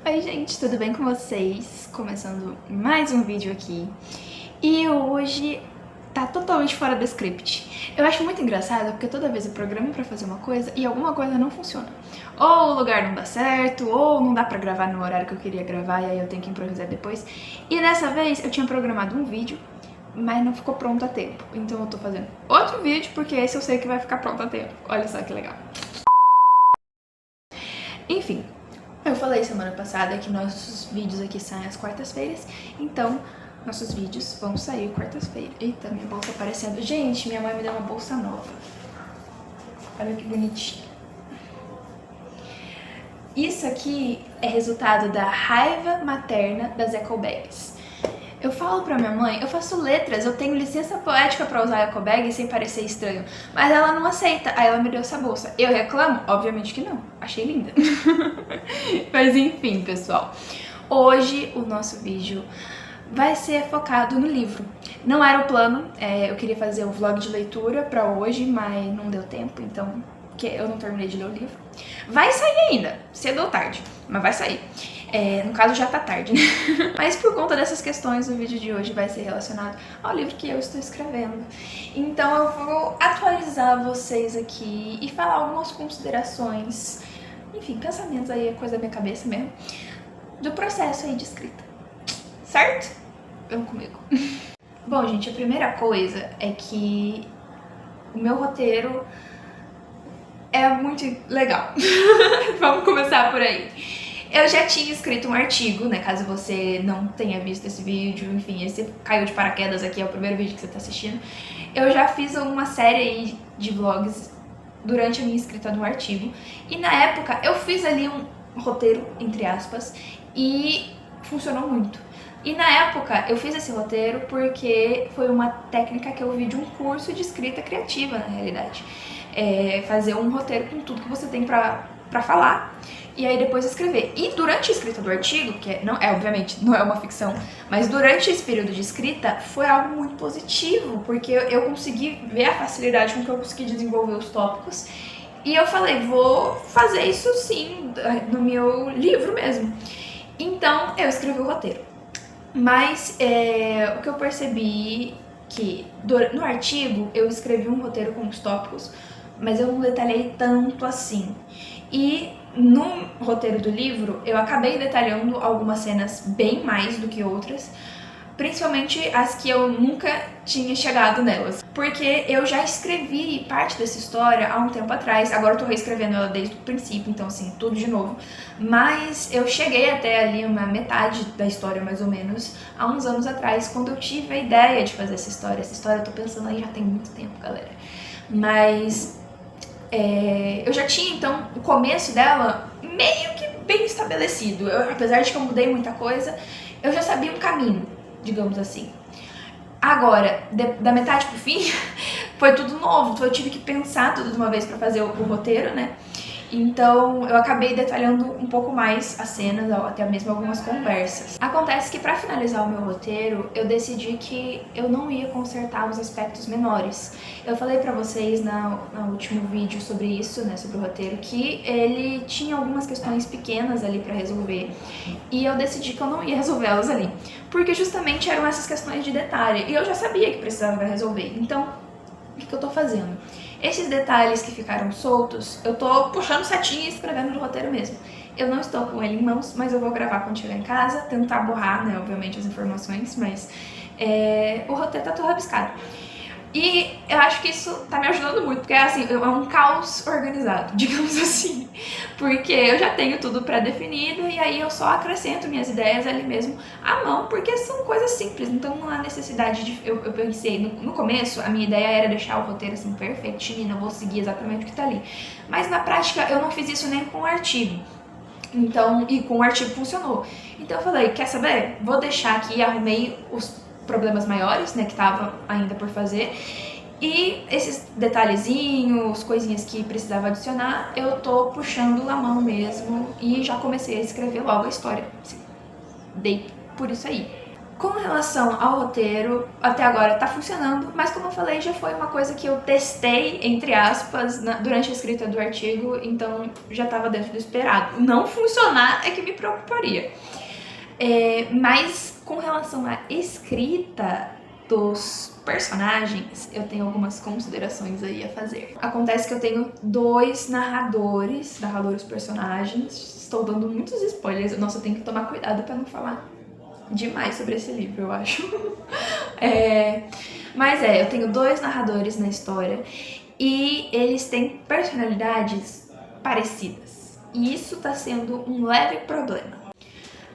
Oi gente, tudo bem com vocês? Começando mais um vídeo aqui. E hoje tá totalmente fora do script. Eu acho muito engraçado porque toda vez eu programo pra fazer uma coisa e alguma coisa não funciona. Ou o lugar não dá certo, ou não dá pra gravar no horário que eu queria gravar e aí eu tenho que improvisar depois. E dessa vez eu tinha programado um vídeo, mas não ficou pronto a tempo. Então eu tô fazendo outro vídeo porque esse eu sei que vai ficar pronto a tempo. Olha só que legal. Enfim, eu falei semana passada que nossos vídeos aqui saem às quartas-feiras, então nossos vídeos vão sair quartas-feiras. Eita, minha bolsa aparecendo. Gente, minha mãe me deu uma bolsa nova. Olha que bonitinha. Isso aqui é resultado da raiva materna das eco bags. Eu falo pra minha mãe, eu faço letras, eu tenho licença poética pra usar eco bag sem parecer estranho, mas ela não aceita, aí ela me deu essa bolsa. Eu reclamo? Obviamente que não, achei linda. Mas enfim, pessoal, hoje o nosso vídeo vai ser focado no livro. Não era o plano, eu queria fazer um vlog de leitura pra hoje, mas não deu tempo, então eu não terminei de ler o livro. Vai sair ainda, cedo ou tarde, mas vai sair. No caso já tá tarde, né? Mas por conta dessas questões, o vídeo de hoje vai ser relacionado ao livro que eu estou escrevendo. Então eu vou atualizar vocês aqui e falar algumas considerações, enfim, pensamentos aí, é coisa da minha cabeça mesmo, do processo aí de escrita. Certo? Vamos comigo. Bom, gente, a primeira coisa é que o meu roteiro é muito legal. Vamos começar por aí. Eu já tinha escrito um artigo, né, caso você não tenha visto esse vídeo, enfim, esse caiu de paraquedas aqui, é o primeiro vídeo que você tá assistindo. Eu já fiz uma série aí de vlogs durante a minha escrita do artigo, e na época eu fiz ali um roteiro, entre aspas, e funcionou muito. E na época eu fiz esse roteiro porque foi uma técnica que eu vi de um curso de escrita criativa, na realidade. Fazer um roteiro com tudo que você tem pra falar, e aí depois escrever. E durante a escrita do artigo, que obviamente não é uma ficção, mas durante esse período de escrita foi algo muito positivo, porque eu consegui ver a facilidade com que eu consegui desenvolver os tópicos, e eu falei, vou fazer isso sim no meu livro mesmo. Então eu escrevi o roteiro. Mas o que eu percebi que no artigo eu escrevi um roteiro com os tópicos, mas eu não detalhei tanto assim. E no roteiro do livro, eu acabei detalhando algumas cenas bem mais do que outras, principalmente as que eu nunca tinha chegado nelas. Porque eu já escrevi parte dessa história há um tempo atrás, agora eu tô reescrevendo ela desde o princípio, então assim, tudo de novo. Mas eu cheguei até ali uma metade da história, mais ou menos, há uns anos atrás, quando eu tive a ideia de fazer essa história. Essa história eu tô pensando aí já tem muito tempo, galera. Mas eu já tinha, então, o começo dela meio que bem estabelecido. Apesar de que eu mudei muita coisa, eu já sabia um caminho, digamos assim. Agora, da metade pro fim, foi tudo novo, então eu tive que pensar tudo de uma vez pra fazer o roteiro, né? Então eu acabei detalhando um pouco mais as cenas, até mesmo algumas conversas. Acontece que pra finalizar o meu roteiro, eu decidi que eu não ia consertar os aspectos menores. Eu falei pra vocês no último vídeo sobre isso, né, sobre o roteiro, que ele tinha algumas questões pequenas ali pra resolver. E eu decidi que eu não ia resolver elas ali, porque justamente eram essas questões de detalhe, e eu já sabia que precisava resolver. Então, o que eu tô fazendo? Esses detalhes que ficaram soltos, eu tô puxando setinha e escrevendo no roteiro mesmo. Eu não estou com ele em mãos, mas eu vou gravar quando chegar em casa, tentar borrar, né, obviamente, as informações, mas o roteiro tá todo rabiscado. E eu acho que isso tá me ajudando muito, porque assim, é um caos organizado, digamos assim. Porque eu já tenho tudo pré-definido e aí eu só acrescento minhas ideias ali mesmo à mão, porque são coisas simples, então não há necessidade de... Eu pensei, no começo, a minha ideia era deixar o roteiro assim perfeitinho, não vou seguir exatamente o que tá ali. Mas na prática eu não fiz isso nem com o artigo. Então, e com o artigo funcionou. Então eu falei, quer saber? Vou deixar aqui, arrumei os problemas maiores, né, que tava ainda por fazer, e esses detalhezinhos, coisinhas que precisava adicionar, eu tô puxando a mão mesmo e já comecei a escrever logo a história. Assim, dei por isso aí. Com relação ao roteiro, até agora tá funcionando, mas como eu falei, já foi uma coisa que eu testei, entre aspas, durante a escrita do artigo, então já tava dentro do esperado. Não funcionar é que me preocuparia. Mas com relação à escrita dos personagens, eu tenho algumas considerações aí a fazer. Acontece que eu tenho 2 narradores personagens. Estou dando muitos spoilers. Nossa, eu tenho que tomar cuidado pra não falar demais sobre esse livro, eu acho. Mas eu tenho 2 narradores na história e eles têm personalidades parecidas. E isso tá sendo um leve problema.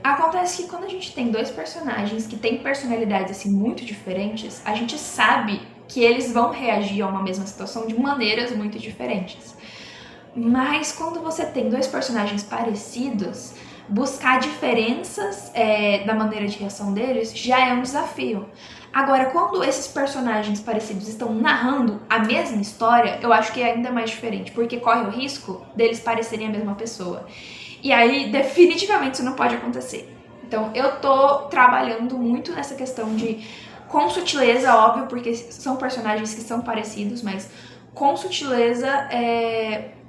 Acontece que quando a gente tem 2 personagens que têm personalidades assim muito diferentes, a gente sabe que eles vão reagir a uma mesma situação de maneiras muito diferentes. Mas quando você tem 2 personagens parecidos, buscar diferenças da maneira de reação deles já é um desafio. Agora, quando esses personagens parecidos estão narrando a mesma história, eu acho que é ainda mais diferente, porque corre o risco deles parecerem a mesma pessoa. E aí, definitivamente, isso não pode acontecer. Então, eu tô trabalhando muito nessa questão de, com sutileza, óbvio, porque são personagens que são parecidos, mas com sutileza,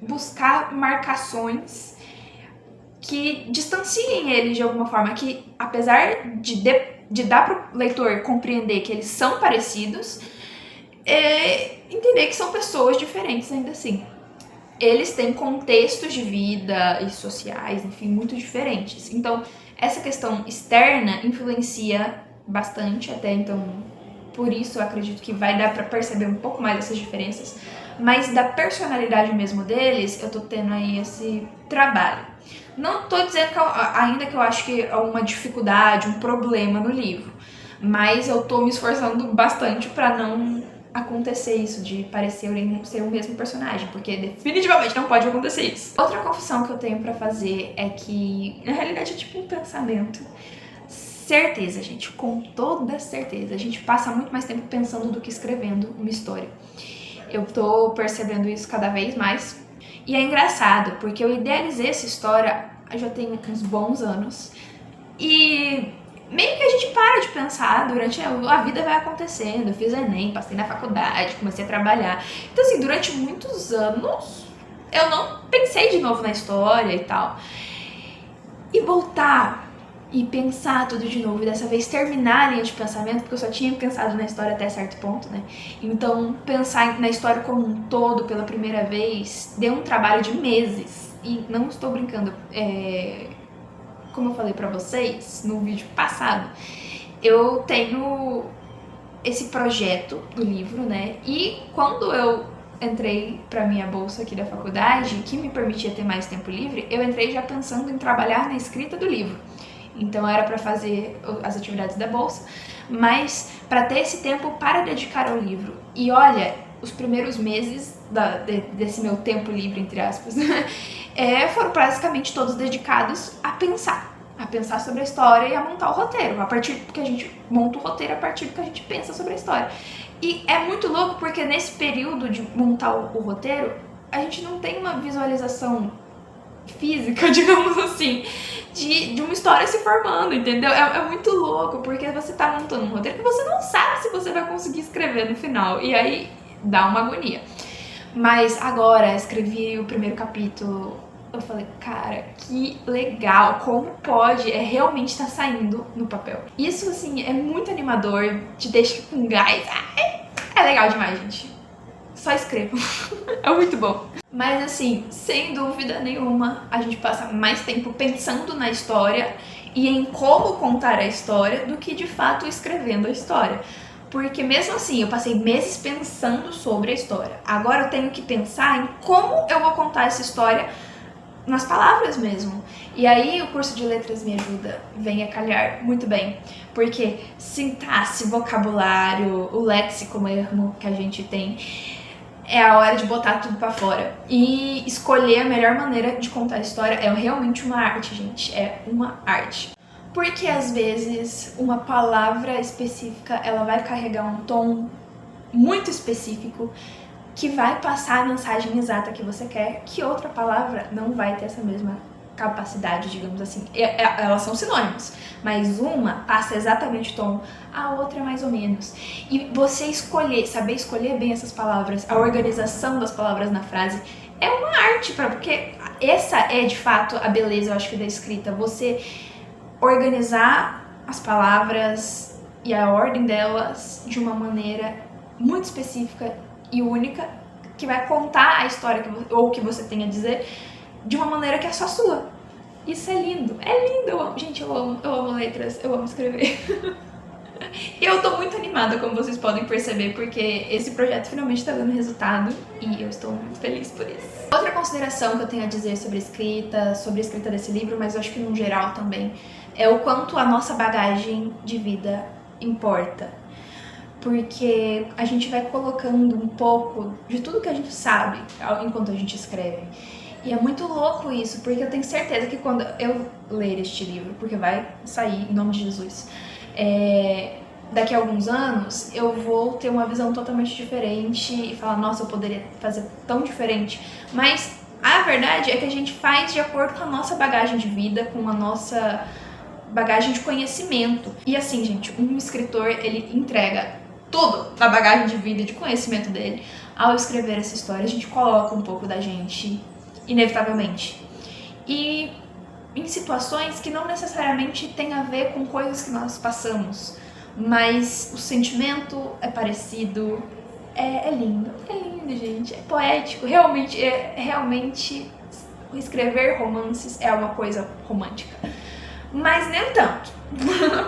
buscar marcações que distanciem eles de alguma forma, que apesar de dar pro leitor compreender que eles são parecidos, entender que são pessoas diferentes ainda assim. Eles têm contextos de vida e sociais, enfim, muito diferentes. Então, essa questão externa influencia bastante, até então, por isso eu acredito que vai dar pra perceber um pouco mais essas diferenças. Mas da personalidade mesmo deles, eu tô tendo aí esse trabalho. Não tô dizendo que ainda que eu acho que é uma dificuldade, um problema no livro, mas eu tô me esforçando bastante pra não acontecer isso de parecerem ser o mesmo personagem, porque definitivamente não pode acontecer isso. Outra confissão que eu tenho pra fazer é que, na realidade, é tipo um pensamento. Certeza, gente, com toda certeza. A gente passa muito mais tempo pensando do que escrevendo uma história. Eu tô percebendo isso cada vez mais. E é engraçado, porque eu idealizei essa história já tem uns bons anos. E meio que a gente para de pensar durante a vida vai acontecendo. Eu fiz Enem, passei na faculdade, comecei a trabalhar. Então, assim, durante muitos anos eu não pensei de novo na história e tal. E voltar e pensar tudo de novo, e dessa vez terminar a linha de pensamento, porque eu só tinha pensado na história até certo ponto, né? Então, pensar na história como um todo pela primeira vez deu um trabalho de meses. E não estou brincando, como eu falei pra vocês no vídeo passado, eu tenho esse projeto do livro, né? E quando eu entrei pra minha bolsa aqui da faculdade, que me permitia ter mais tempo livre, eu entrei já pensando em trabalhar na escrita do livro. Então era pra fazer as atividades da bolsa, mas pra ter esse tempo para dedicar ao livro. E olha, os primeiros meses desse meu tempo livre, entre aspas, foram basicamente todos dedicados a pensar sobre a história e a montar o roteiro, a partir do que a gente monta o roteiro, a partir do que a gente pensa sobre a história. E é muito louco porque nesse período de montar o roteiro, a gente não tem uma visualização física, digamos assim, de uma história se formando, entendeu? É muito louco, porque você tá montando um roteiro que você não sabe se você vai conseguir escrever no final, e aí dá uma agonia. Mas agora, escrevi o primeiro capítulo, eu falei, cara, que legal, como pode, realmente tá saindo no papel. Isso, assim, é muito animador, te deixa com gás, é legal demais, gente. Só escrevam, é muito bom. Mas assim, sem dúvida nenhuma, a gente passa mais tempo pensando na história e em como contar a história do que de fato escrevendo a história. Porque mesmo assim, eu passei meses pensando sobre a história. Agora eu tenho que pensar em como eu vou contar essa história nas palavras mesmo. E aí o curso de letras me ajuda, vem a calhar muito bem. Porque sintaxe, vocabulário, o léxico mesmo que a gente tem, é a hora de botar tudo pra fora. E escolher a melhor maneira de contar a história é realmente uma arte, gente. É uma arte. Porque às vezes uma palavra específica, ela vai carregar um tom muito específico que vai passar a mensagem exata que você quer, que outra palavra não vai ter essa mesma capacidade, digamos assim. Elas são sinônimos, mas uma passa exatamente o tom, a outra é mais ou menos. E você saber escolher bem essas palavras, a organização das palavras na frase, é uma arte, porque essa é de fato a beleza, eu acho que, da escrita. Você organizar as palavras e a ordem delas de uma maneira muito específica e única, que vai contar a história ou o que você tem a dizer de uma maneira que é só sua. Isso é lindo, eu amo. Gente, eu amo letras, eu amo escrever. E eu tô muito animada, como vocês podem perceber, porque esse projeto finalmente tá dando resultado e eu estou muito feliz por isso. Outra consideração que eu tenho a dizer sobre a escrita desse livro, mas eu acho que no geral também, é o quanto a nossa bagagem de vida importa. Porque a gente vai colocando um pouco de tudo que a gente sabe enquanto a gente escreve. E é muito louco isso, porque eu tenho certeza que quando eu ler este livro, porque vai sair em nome de Jesus, daqui a alguns anos eu vou ter uma visão totalmente diferente e falar, nossa, eu poderia fazer tão diferente. Mas a verdade é que a gente faz de acordo com a nossa bagagem de vida, com a nossa bagagem de conhecimento. E assim, gente, um escritor, ele entrega tudo na bagagem de vida e de conhecimento dele. Ao escrever essa história, a gente coloca um pouco da gente, inevitavelmente. E em situações que não necessariamente tem a ver com coisas que nós passamos, mas o sentimento é parecido, é lindo, gente, é poético, realmente escrever romances é uma coisa romântica. Mas nem tanto,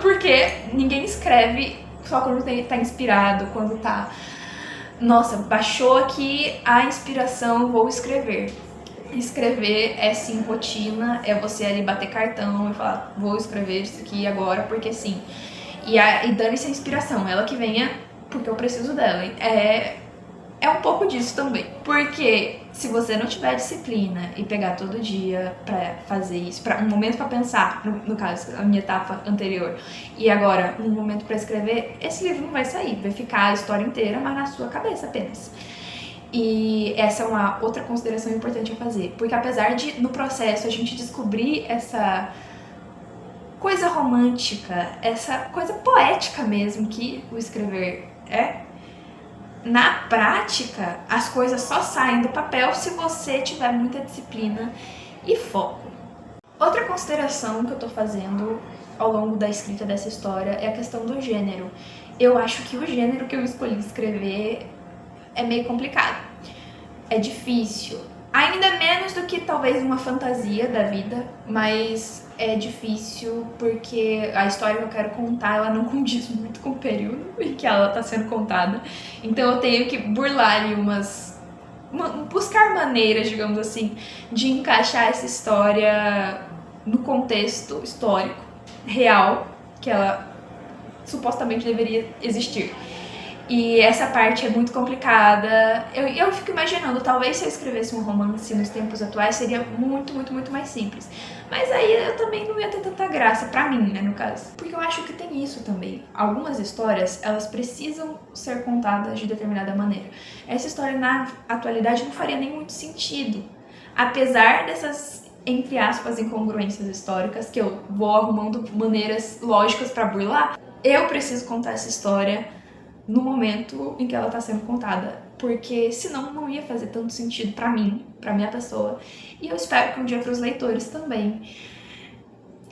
porque ninguém escreve só quando tá inspirado, quando tá, nossa, baixou aqui a inspiração, vou escrever. Escrever é sim rotina, é você ali bater cartão e falar, vou escrever isso aqui agora porque sim. E dane-se a inspiração, ela que venha porque eu preciso dela. É um pouco disso também. Porque se você não tiver disciplina e pegar todo dia pra fazer isso, pra um momento pra pensar, no caso, a minha etapa anterior, e agora um momento pra escrever, esse livro não vai sair, vai ficar a história inteira, mas na sua cabeça apenas. E essa é uma outra consideração importante a fazer, porque apesar de, no processo, a gente descobrir essa coisa romântica, essa coisa poética mesmo que o escrever é, na prática, as coisas só saem do papel se você tiver muita disciplina e foco. Outra consideração que eu tô fazendo ao longo da escrita dessa história é a questão do gênero. Eu acho que o gênero que eu escolhi escrever é meio complicado. É difícil. Ainda menos do que talvez uma fantasia da vida, mas é difícil porque a história que eu quero contar, ela não condiz muito com o período em que ela está sendo contada. Então eu tenho que burlar ali buscar maneiras, digamos assim, de encaixar essa história no contexto histórico real que ela supostamente deveria existir. E essa parte é muito complicada. Eu fico imaginando, talvez se eu escrevesse um romance nos tempos atuais seria muito, muito, muito mais simples. Mas aí eu também não ia ter tanta graça, pra mim, né, no caso. Porque eu acho que tem isso também. Algumas histórias, elas precisam ser contadas de determinada maneira. Essa história, na atualidade, não faria nem muito sentido. Apesar dessas, entre aspas, incongruências históricas, que eu vou arrumando maneiras lógicas pra burlar, eu preciso contar essa história no momento em que ela tá sendo contada, porque senão não ia fazer tanto sentido pra mim, pra minha pessoa, e eu espero que um dia pros leitores também.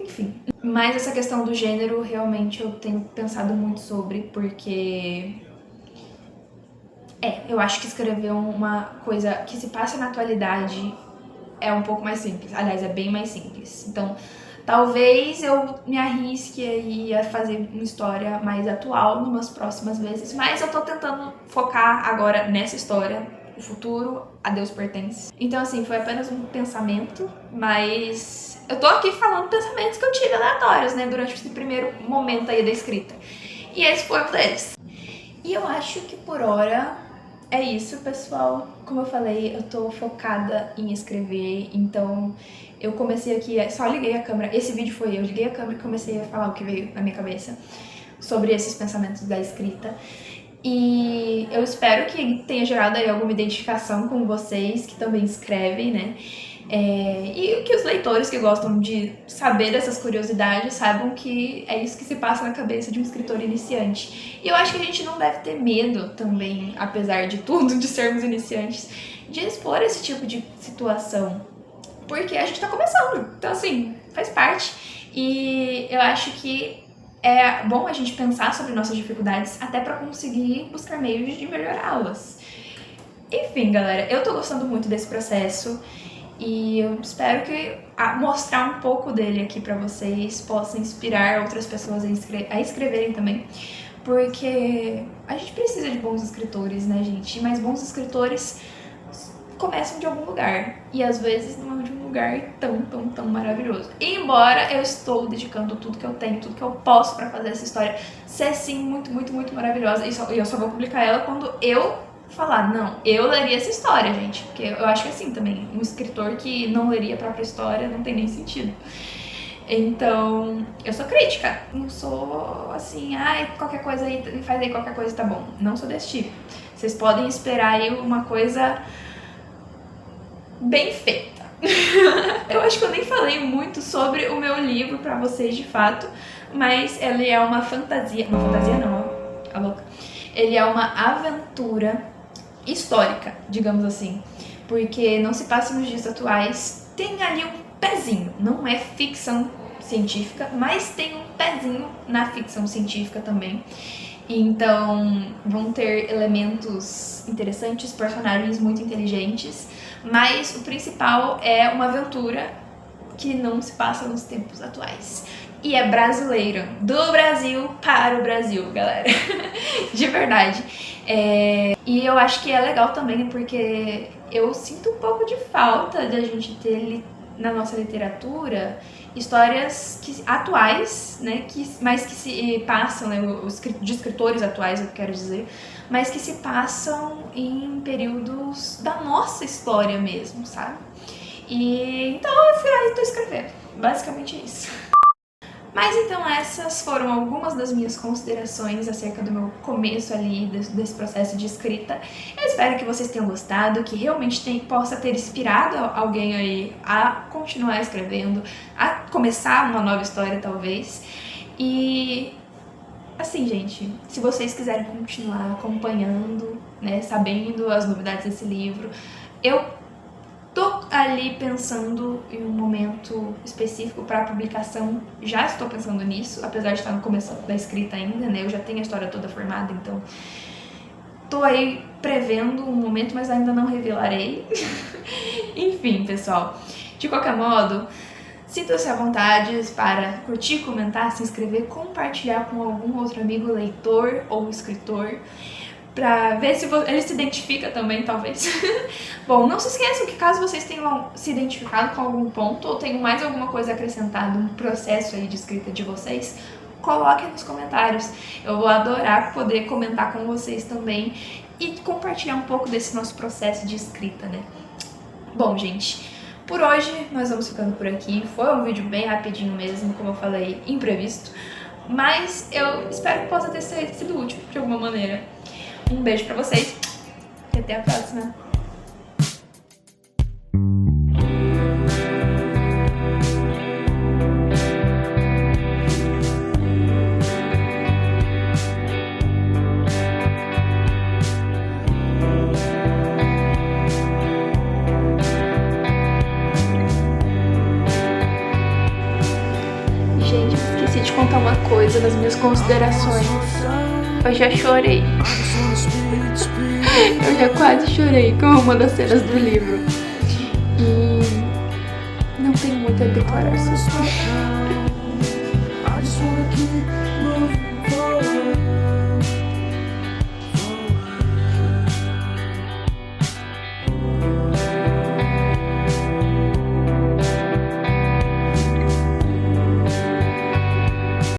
Enfim, mas essa questão do gênero realmente eu tenho pensado muito sobre, porque eu acho que escrever uma coisa que se passa na atualidade é um pouco mais simples, aliás, é bem mais simples. Então, talvez eu me arrisque aí a fazer uma história mais atual numas próximas vezes, mas eu tô tentando focar agora nessa história. O futuro a Deus pertence. Então, assim, foi apenas um pensamento, mas eu tô aqui falando pensamentos que eu tive aleatórios, né, durante esse primeiro momento aí da escrita. E esse foi um deles. E eu acho que por hora é isso, pessoal. Como eu falei, eu tô focada em escrever, então eu comecei aqui, só liguei a câmera. Esse vídeo foi eu liguei a câmera e comecei a falar o que veio na minha cabeça sobre esses pensamentos da escrita. E eu espero que tenha gerado aí alguma identificação com vocês que também escrevem, né? E que os leitores que gostam de saber dessas curiosidades saibam que é isso que se passa na cabeça de um escritor iniciante. E eu acho que a gente não deve ter medo também, apesar de tudo, de sermos iniciantes, de expor esse tipo de situação, porque a gente tá começando, então assim, faz parte. E eu acho que é bom a gente pensar sobre nossas dificuldades até pra conseguir buscar meios de melhorá-las. Enfim, galera, eu tô gostando muito desse processo e eu espero que mostrar um pouco dele aqui pra vocês possa inspirar outras pessoas a escreverem também, porque a gente precisa de bons escritores, né, gente? Mas bons escritores começam de algum lugar, e às vezes não é de um lugar tão maravilhoso. E embora eu estou dedicando tudo que eu tenho, tudo que eu posso pra fazer essa história ser sim muito maravilhosa, e eu só vou publicar ela quando eu falar, não, eu leria essa história, gente, porque eu acho que assim também, um escritor que não leria a própria história não tem nem sentido. Então, eu sou crítica, não sou assim, qualquer coisa aí, faz aí qualquer coisa tá bom, não sou desse tipo. Vocês podem esperar aí uma coisa bem feita. Eu acho que eu nem falei muito sobre o meu livro pra vocês de fato, mas ele é uma fantasia não, a louca. Ele é uma aventura histórica, digamos assim, porque não se passa nos dias atuais, tem ali um pezinho, não é ficção científica, mas tem um pezinho na ficção científica também. Então vão ter elementos interessantes, personagens muito inteligentes, mas o principal é uma aventura que não se passa nos tempos atuais. E é brasileira, do Brasil para o Brasil, galera. De verdade. E eu acho que é legal também porque eu sinto um pouco de falta de a gente ter na nossa literatura histórias atuais, né, mas que se passam, né, de escritores atuais, eu quero dizer, mas que se passam em períodos da nossa história mesmo, sabe? E então eu fui lá e tô escrevendo, basicamente é isso. Mas então essas foram algumas das minhas considerações acerca do meu começo ali, desse processo de escrita. Eu espero que vocês tenham gostado, que realmente possa ter inspirado alguém aí a continuar escrevendo, a começar uma nova história talvez. E assim, gente, se vocês quiserem continuar acompanhando, né, sabendo as novidades desse livro, eu tô ali pensando em um momento específico para a publicação, já estou pensando nisso, apesar de estar no começo da escrita ainda, né, eu já tenho a história toda formada, então tô aí prevendo um momento, mas ainda não revelarei. Enfim, pessoal, de qualquer modo, sintam-se à vontade para curtir, comentar, se inscrever, compartilhar com algum outro amigo leitor ou escritor, pra ver se ele se identifica também, talvez. Bom, não se esqueçam que caso vocês tenham se identificado com algum ponto ou tenham mais alguma coisa acrescentada no processo aí de escrita de vocês, coloquem nos comentários. Eu vou adorar poder comentar com vocês também e compartilhar um pouco desse nosso processo de escrita, né? Bom, gente, por hoje nós vamos ficando por aqui. Foi um vídeo bem rapidinho mesmo, como eu falei, imprevisto. Mas eu espero que possa ter sido útil de alguma maneira. Um beijo pra vocês e até a próxima. Gente, eu esqueci de contar uma coisa nas minhas considerações. Eu já chorei. Eu já quase chorei com uma das cenas do livro. E não tem muito a declarar sobre isso.